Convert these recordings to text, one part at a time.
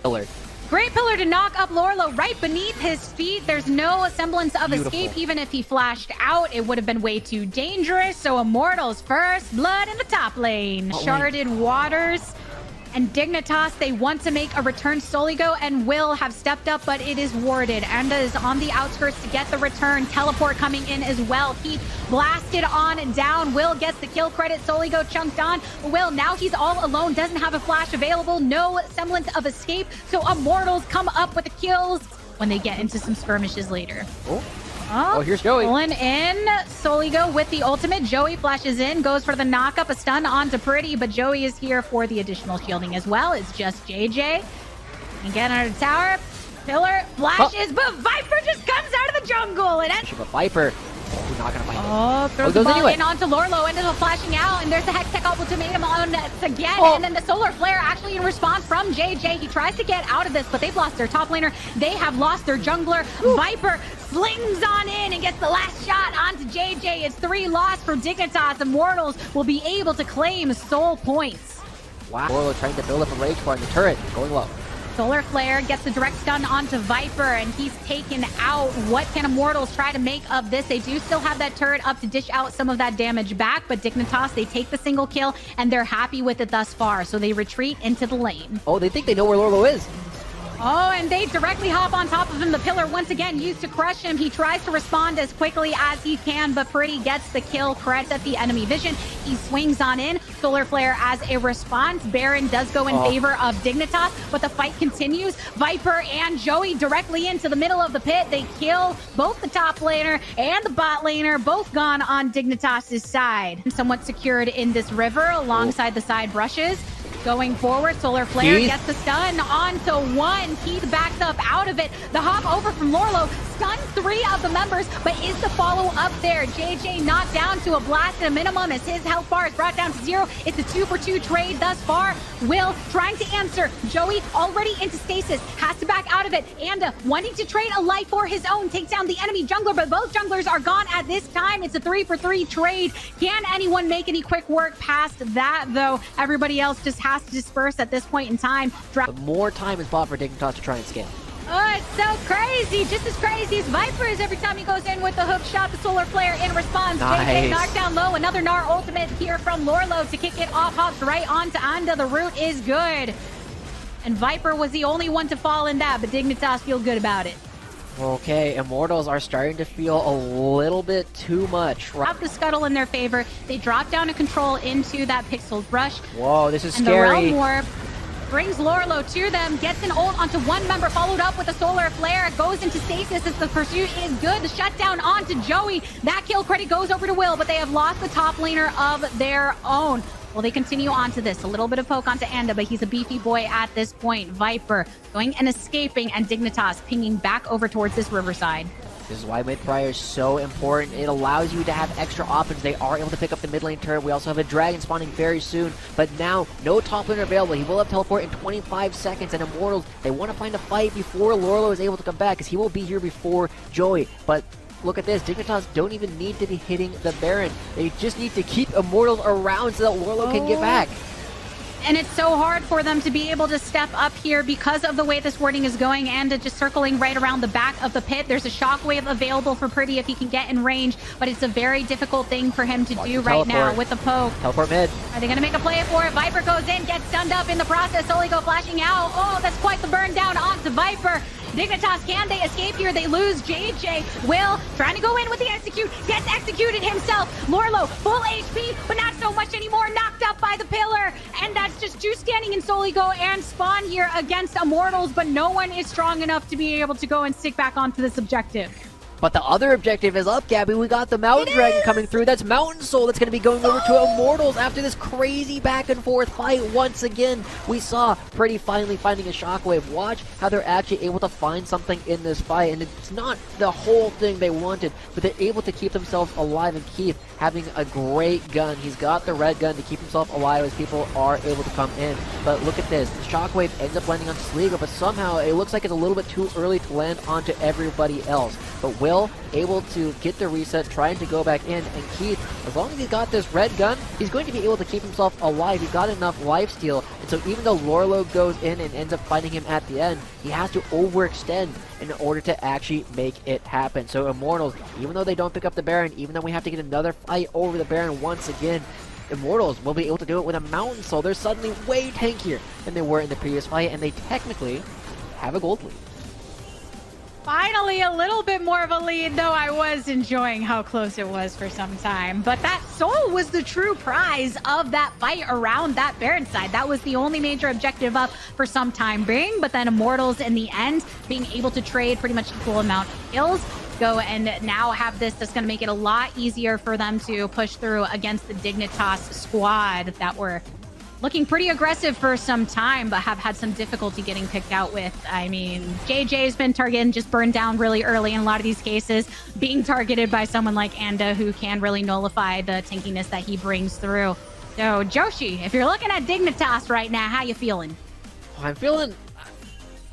Pillar. Great pillar to knock up Lorlo right beneath his feet. There's no semblance of Beautiful. escape. Even if he flashed out, it would have been way too dangerous. So Immortals first blood in the top lane. Sharded Waters and Dignitas, they want to make a return. Soligo and Will have stepped up, but it is warded. Enda is on the outskirts to get the return. Teleport coming in as well. Heat blasted on down. Will gets the kill credit. Soligo chunked on. Will, now he's all alone. Doesn't have a flash available. No semblance of escape. So Immortals come up with the kills when they get into some skirmishes later. Oh, here's Joey. Pulling in Soligo with the ultimate. Joey flashes in, goes for the knockup, a stun onto Pretty, but Joey is here for the additional shielding as well. It's just JJ. And get under the tower. Pillar flashes, but Viper just comes out of the jungle. And But Viper, he's not gonna find it. throws the ball in onto Lorlo, ended up flashing out, and there's the Hex Tech ultimatum on again, and then the Solar Flare actually in response from JJ. He tries to get out of this, but they've lost their top laner. They have lost their jungler. Viper slings on in and gets the last shot onto JJ. It's 3 loss for Dignitas. Immortals will be able to claim soul points. Wow. Lorlo trying to build up a rage bar in the turret, going low. Solar Flare gets the direct stun onto Viper, and he's taken out. What can Immortals try to make of this? They do still have that turret up to dish out some of that damage back, but Dignitas, they take the single kill, and they're happy with it thus far, so they retreat into the lane. Oh, they think they know where Lorlo is. Oh, and they directly hop on top of him. The pillar once again used to crush him. He tries to respond as quickly as he can, but Pretty gets the kill. Credits at the enemy vision. He swings on in. Solar Flare as a response. Baron does go in favor of Dignitas, but the fight continues. Viper and Joey directly into the middle of the pit. They kill both the top laner and the bot laner, both gone on Dignitas' side. Somewhat secured in this river alongside the side brushes. Going forward, Solar Flare gets the stun onto 1. Keith backs up out of it. The hop over from Lorlo stuns 3 of the members, but is the follow up there? JJ knocked down to a blast at a minimum as his health bar is brought down to 0. It's a 2-for-2 trade thus far. Will trying to answer. Joey already into stasis, has to back out of it. Anda wanting to trade a life for his own, takes down the enemy jungler, but both junglers are gone at this time. It's a 3-for-3 trade. Can anyone make any quick work past that, though? Everybody else just has to disperse at this point in time. But more time is bought for Dignitas to try and scale. Oh, it's so crazy. Just as crazy as Viper is every time he goes in with the hook shot. The Solar Flare in response. JJ knocked down low. Another Gnar ultimate here from Lorlo to kick it off. Hops right onto Anda. The root is good. And Viper was the only one to fall in that, but Dignitas feel good about it. Okay, Immortals are starting to feel a little bit too much. Drop the scuttle in their favor. They drop down a control into that pixel brush. Whoa, this is and scary. The realm warp brings Lorlo to them, gets an ult onto 1 member, followed up with a Solar Flare, goes into stasis as the pursuit is good. The shutdown onto Joey. That kill credit goes over to Will, but they have lost the top laner of their own. Well, they continue on to this. A little bit of poke onto Anda, but he's a beefy boy at this point. Viper going and escaping, and Dignitas pinging back over towards this riverside. This is why mid-prior is so important. It allows you to have extra options. They are able to pick up the mid lane turret. We also have a dragon spawning very soon. But now, no top laner available. He will have teleport in 25 seconds. And Immortals, they want to find a fight before Lorlo is able to come back, because he will be here before Joey. But look at this. Dignitas don't even need to be hitting the Baron. They just need to keep Immortals around so that Lorlo can get back. And it's so hard for them to be able to step up here because of the way this warding is going, and just circling right around the back of the pit. There's a shockwave available for Pretty if he can get in range, but it's a very difficult thing for him to do right now with the poke. Teleport mid. Are they going to make a play for it? Viper goes in, gets stunned up in the process. Soligo flashing out. Oh, that's quite the burn down onto Viper. Dignitas, can they escape here? They lose JJ. Will trying to go in with the execute, gets executed himself. Lorlo, full HP, but not so much anymore. Knocked up by the pillar. And that's just 2 standing in Soligo and Spawn here against Immortals, but no one is strong enough to be able to go and stick back onto this objective. But the other objective is up, Gabby. We got the Mountain Dragon coming through. That's Mountain Soul that's going to be going over to Immortals after this crazy back and forth fight once again. We saw Pretty finally finding a shockwave. Watch how they're actually able to find something in this fight. And it's not the whole thing they wanted, but they're able to keep themselves alive. And Keith having a great gun. He's got the red gun to keep himself alive as people are able to come in. But look at this. The shockwave ends up landing on Sligo, but somehow it looks like it's a little bit too early to land onto everybody else. but Will able to get the reset, trying to go back in, and Keith, as long as he's got this red gun, he's going to be able to keep himself alive. He's got enough lifesteal, and so even though Lorlo goes in and ends up fighting him at the end, he has to overextend in order to actually make it happen. So Immortals, even though they don't pick up the Baron, even though we have to get another fight over the Baron once again, Immortals will be able to do it with a Mountain Soul. They're suddenly way tankier than they were in the previous fight, and they technically have a gold lead. Finally, a little bit more of a lead, though I was enjoying how close it was for some time. But that soul was the true prize of that fight around that Baron side. That was the only major objective up for some time being. But then Immortals, in the end, being able to trade pretty much equal amount of kills, go and now have this that's going to make it a lot easier for them to push through against the Dignitas squad that were looking pretty aggressive for some time, but have had some difficulty getting picked out with. I mean, JJ's been targeted and just burned down really early in a lot of these cases, being targeted by someone like Anda, who can really nullify the tankiness that he brings through. So, Joshi, if you're looking at Dignitas right now, how you feeling? I'm feeling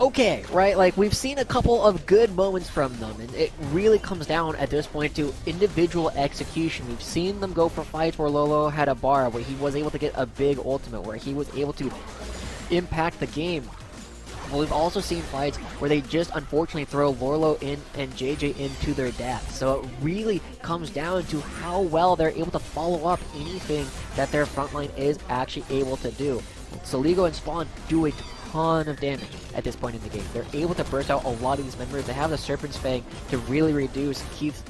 okay, right? Like, we've seen a couple of good moments from them, and it really comes down at this point to individual execution. We've seen them go for fights where Lolo had a bar, where he was able to get a big ultimate, where he was able to impact the game. But we've also seen fights where they just unfortunately throw Lorlo in and JJ into their death. So it really comes down to how well they're able to follow up anything that their frontline is actually able to do. Soligo and Spawn do a ton of damage at this point in the game. They're able to burst out a lot of these members. They have the Serpent's Fang to really reduce Keith's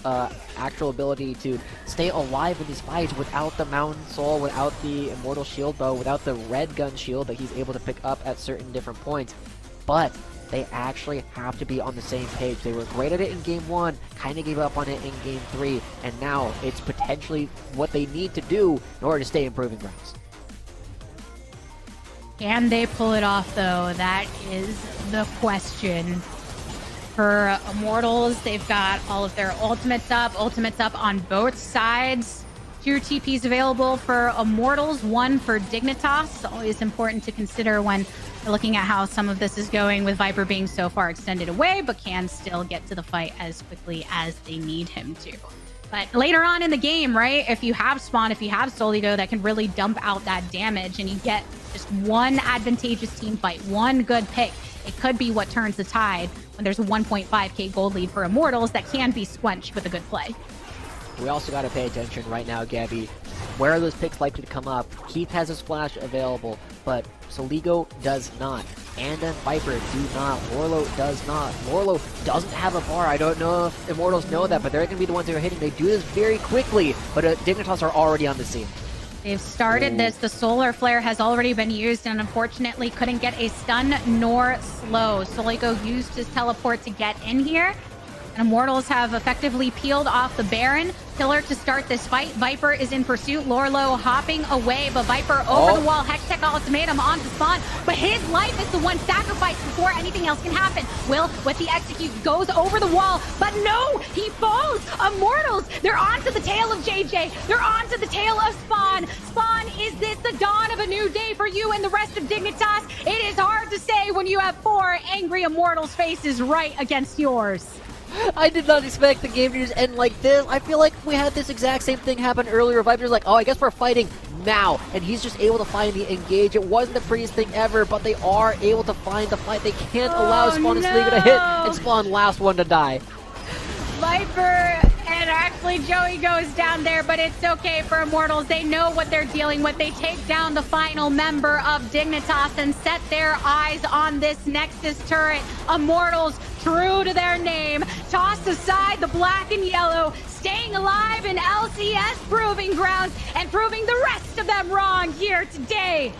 actual ability to stay alive in these fights without the Mountain Soul, without the Immortal Shield Bow, without the Red Gun Shield that he's able to pick up at certain different points. But they actually have to be on the same page. They were great at it in Game 1, kind of gave up on it in Game 3, and now it's potentially what they need to do in order to stay in Proving Grounds. Can they pull it off, though? That is the question. For Immortals, they've got all of their ultimates up on both sides. 2 TPs available for Immortals, 1 for Dignitas. Always important to consider when you're looking at how some of this is going, with Viper being so far extended away, but can still get to the fight as quickly as they need him to. But later on in the game, right, if you have Spawn, if you have Soligo that can really dump out that damage, and you get just one advantageous team fight, one good pick, it could be what turns the tide when there's a 1.5k gold lead for Immortals that can be squenched with a good play. We also got to pay attention right now, Gabby. Where are those picks likely to come up? Keith has a splash available, but Soligo does not. And then Viper do not. Lorlo does not. Lorlo doesn't have a bar. I don't know if Immortals know that, but they're going to be the ones who are hitting. They do this very quickly, but Dignitas are already on the scene. They've started this. The Solar Flare has already been used and unfortunately couldn't get a stun nor slow. Soligo used his teleport to get in here. And Immortals have effectively peeled off the Baron. Killer to start this fight. Viper is in pursuit. Lorlo hopping away, but Viper over the wall. Hextech ultimatum onto Spawn, but his life is the one sacrificed before anything else can happen. Will, with the execute, goes over the wall, but no, he falls. Immortals, they're onto the tail of JJ. They're onto the tail of Spawn. Spawn, is this the dawn of a new day for you and the rest of Dignitas? It is hard to say when you have 4 angry Immortals faces right against yours. I did not expect the game to just end like this. I feel like we had this exact same thing happen earlier. Viper's like, oh, I guess we're fighting now. And he's just able to finally engage. It wasn't the prettiest thing ever, but they are able to find the fight. They can't allow Spawn and Soligo to hit, and Spawn last one to die. Viper and actually Joey goes down there, but it's okay for Immortals. They know what they're dealing with. They take down the final member of Dignitas and set their eyes on this Nexus turret. Immortals, true to their name, tossed aside the black and yellow, staying alive in LCS Proving Grounds and proving the rest of them wrong here today.